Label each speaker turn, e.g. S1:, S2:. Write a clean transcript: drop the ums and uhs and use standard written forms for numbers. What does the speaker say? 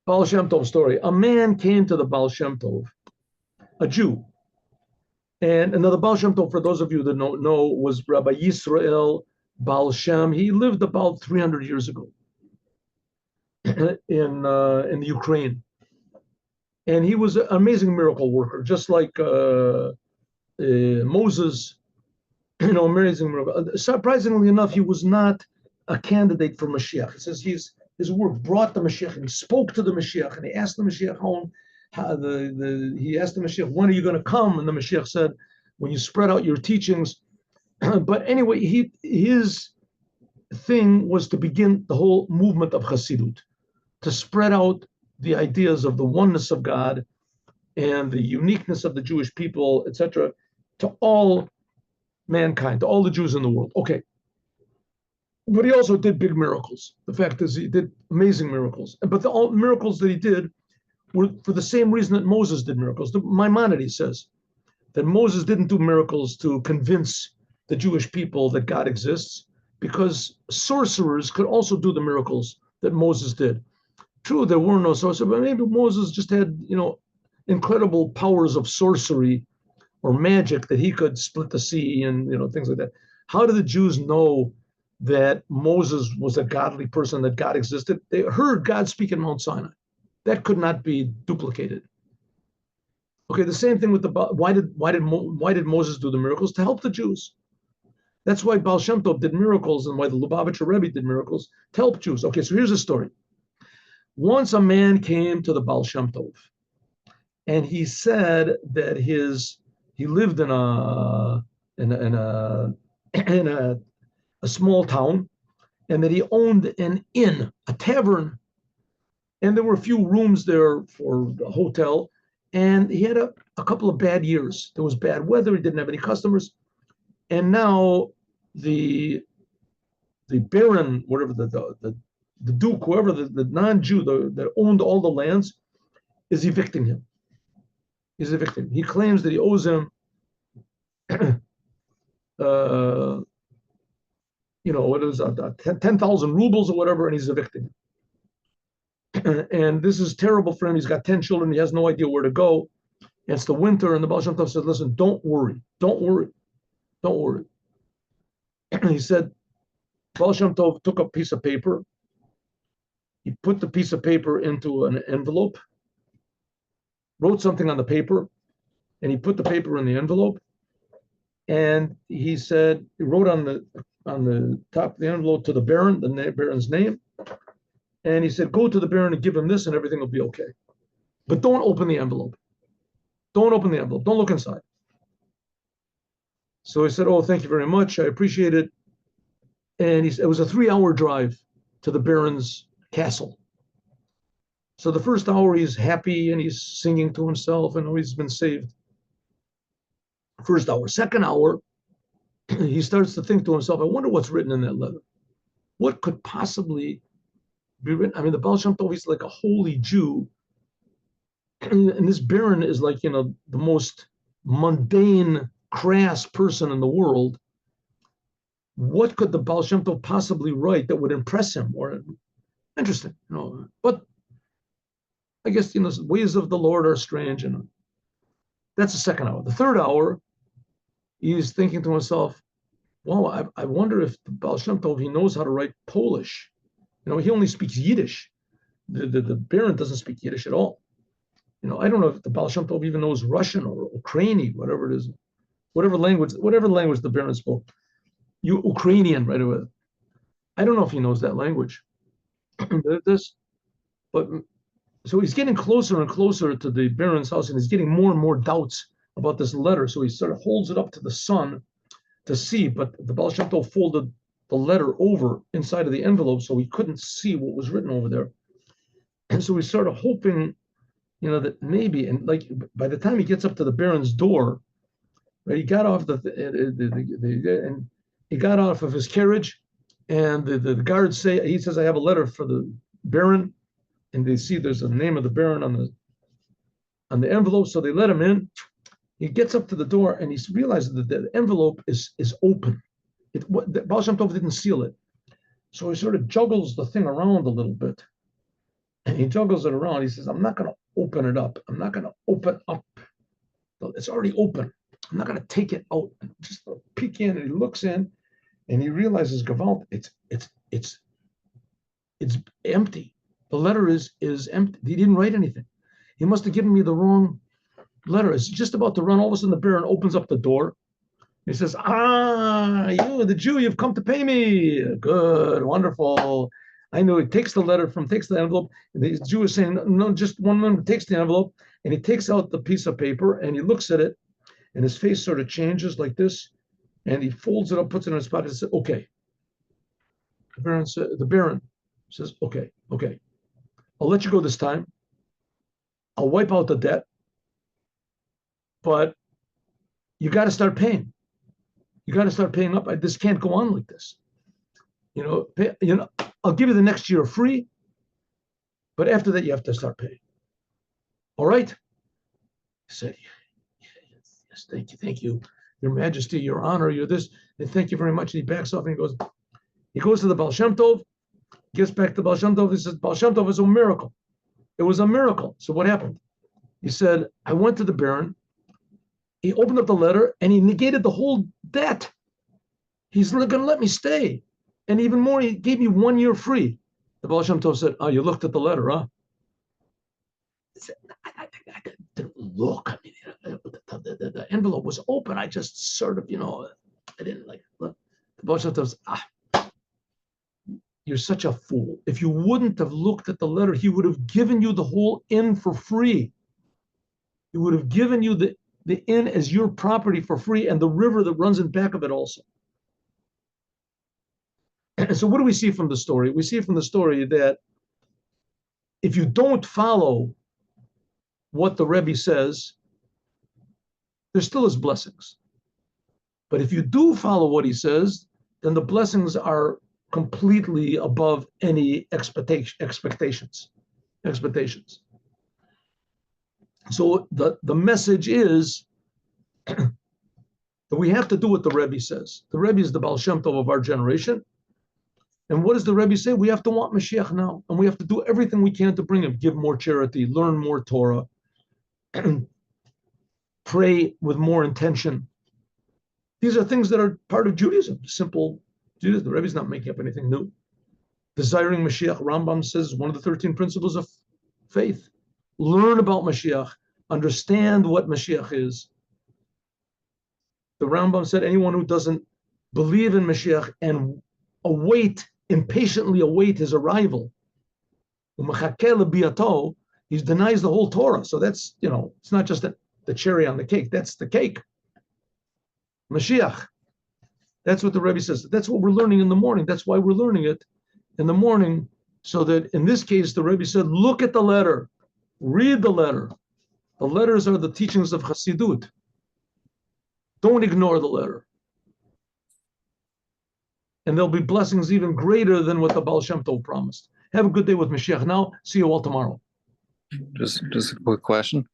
S1: Baal Shem Tov story. A man came to the Baal Shem Tov, a Jew. And another Baal Shem Tov, for those of you that don't know, was Rabbi Yisrael Baal Shem. He lived about 300 years ago in the Ukraine. And he was an amazing miracle worker, just like Moses, amazing miracle. Surprisingly enough, he was not a candidate for Mashiach. It says his work brought the Mashiach, and he spoke to the Mashiach, and he asked the Mashiach he asked the Mashiach, when are you going to come? And the Mashiach said, when you spread out your teachings. But anyway, his thing was to begin the whole movement of Chassidut, to spread out the ideas of the oneness of God and the uniqueness of the Jewish people, etc., to all mankind, to all the Jews in the world. Okay. But he also did big miracles. The fact is, he did amazing miracles. But all miracles that he did were for the same reason that Moses did miracles. The Maimonides says that Moses didn't do miracles to convince the Jewish people that God exists, because sorcerers could also do the miracles that Moses did. True, there were no sorcerers, but maybe Moses just had, incredible powers of sorcery or magic, that he could split the sea and, things like that. How do the Jews know that Moses was a godly person, that God existed? They heard God speak in Mount Sinai. That could not be duplicated. Okay, the same thing with why did Moses do the miracles? To help the Jews. That's why Baal Shem Tov did miracles, and why the Lubavitcher Rebbe did miracles, to help Jews. Okay, so here's the story. Once a man came to the Baal Shem Tov, and he said that he lived in a small town, and that he owned an inn, a tavern, and there were a few rooms there for the hotel, and he had a couple of bad years. There was bad weather, he didn't have any customers, and now the baron, whatever the duke, whoever the non-Jew that owned all the lands, is evicting him. He's evicting him. He claims that he owes him what is 10,000 rubles or whatever, and he's evicting him. And this is terrible for him. He's got 10 children. He has no idea where to go. It's the winter, and the Baal Shem Tov said, listen, don't worry. He said, Baal Shem Tov took a piece of paper. He put the piece of paper into an envelope, wrote something on the paper, and he put the paper in the envelope. And he said, he wrote on the top of the envelope to the baron, the baron's name. And he said, go to the baron and give him this, and everything will be okay. But don't open the envelope. Don't open the envelope. Don't look inside. So he said, oh, thank you very much. I appreciate it. And it was a 3-hour drive to the baron's castle. So the first hour, he's happy and he's singing to himself, and he's been saved. First hour. Second hour, he starts to think to himself, I wonder what's written in that letter. What could possibly be written? I mean, the Baal Shem Tov is like a holy Jew, and this baron is like, the most mundane, crass person in the world. What could the Baal Shem Tov possibly write that would impress him? Or interesting, But I guess, ways of the Lord are strange, and that's the second hour. The third hour, he's thinking to himself, wow, I wonder if the Baal Shem Tov, he knows how to write Polish. He only speaks Yiddish. The baron doesn't speak Yiddish at all. I don't know if the Baal Shem Tov even knows Russian or Ukrainian, whatever it is, whatever language the baron spoke. Ukrainian, right away. I don't know if he knows that language. But so he's getting closer and closer to the baron's house, and he's getting more and more doubts about this letter. So he sort of holds it up to the sun to see, but the Baal Shem Tov folded the letter over inside of the envelope, so he couldn't see what was written over there. And so he started hoping, that maybe, and like by the time he gets up to the baron's door, right, he got off and he got off of his carriage, and the guards he says, I have a letter for the baron, and they see there's a name of the baron on the envelope, so they let him in. He gets up to the door, and he realizes that the envelope is open. Baal Shem Tov didn't seal it. So he sort of juggles the thing around a little bit. And he juggles it around. He says, I'm not going to open it up. I'm not going to open up. It's already open. I'm not going to take it out. Just peek in, and he looks in, and he realizes, Gavalt, it's empty. The letter is empty. He didn't write anything. He must have given me the wrong letter. It's just about to run. All of a sudden, the Baron opens up the door. He says, you, the Jew, you've come to pay me. Good, wonderful. I know. He takes the envelope. And the Jew is saying, no, just one moment, takes the envelope, and he takes out the piece of paper, and he looks at it, and his face sort of changes like this, and he folds it up, puts it in his pocket, and says, okay. The Baron says, okay, I'll let you go this time. I'll wipe out the debt, but you got to start paying. You got to start paying up. This can't go on like this. I'll give you the next year free, but after that, you have to start paying. All right? He said, yes, thank you, Your Majesty, Your Honor, you're this, and thank you very much. And he backs off and he goes to the Baal Shem Tov, gets back to Baal Shem Tov. He says, Baal Shem Tov is a miracle. It was a miracle. So what happened? He said, I went to the Baron. He opened up the letter and he negated the whole debt. He's not going to let me stay. And even more, he gave me 1 year free. The Baal Shem Tov said, you looked at the letter, huh? He said, I didn't look. I mean, the envelope was open. I just sort of, I didn't look. The Baal Shem Tov said, you're such a fool. If you wouldn't have looked at the letter, he would have given you the whole inn for free. He would have given you the inn as your property for free, and the river that runs in back of it also. And so what do we see from the story? We see from the story that if you don't follow what the Rebbe says, there still is blessings. But if you do follow what he says, then the blessings are completely above any expectations. So the message is that we have to do what the Rebbe says. The Rebbe is the Baal Shem Tov of our generation. And what does the Rebbe say? We have to want Mashiach now. And we have to do everything we can to bring him. Give more charity, learn more Torah, pray with more intention. These are things that are part of Judaism, simple Judaism. The Rebbe is not making up anything new. Desiring Mashiach, Rambam says, one of the 13 principles of faith. Learn about Mashiach, understand what Mashiach is. The Rambam said anyone who doesn't believe in Mashiach and impatiently await his arrival, he denies the whole Torah. So that's, it's not just the cherry on the cake, that's the cake. Mashiach. That's what the Rebbe says. That's what we're learning in the morning. That's why we're learning it in the morning, so that in this case, the Rebbe said, look at the letter. Read the letter. The letters are the teachings of Chassidut. Don't ignore the letter. And there'll be blessings even greater than what the Baal Shem Tov promised. Have a good day with Mashiach now. See you all tomorrow.
S2: Just a quick question.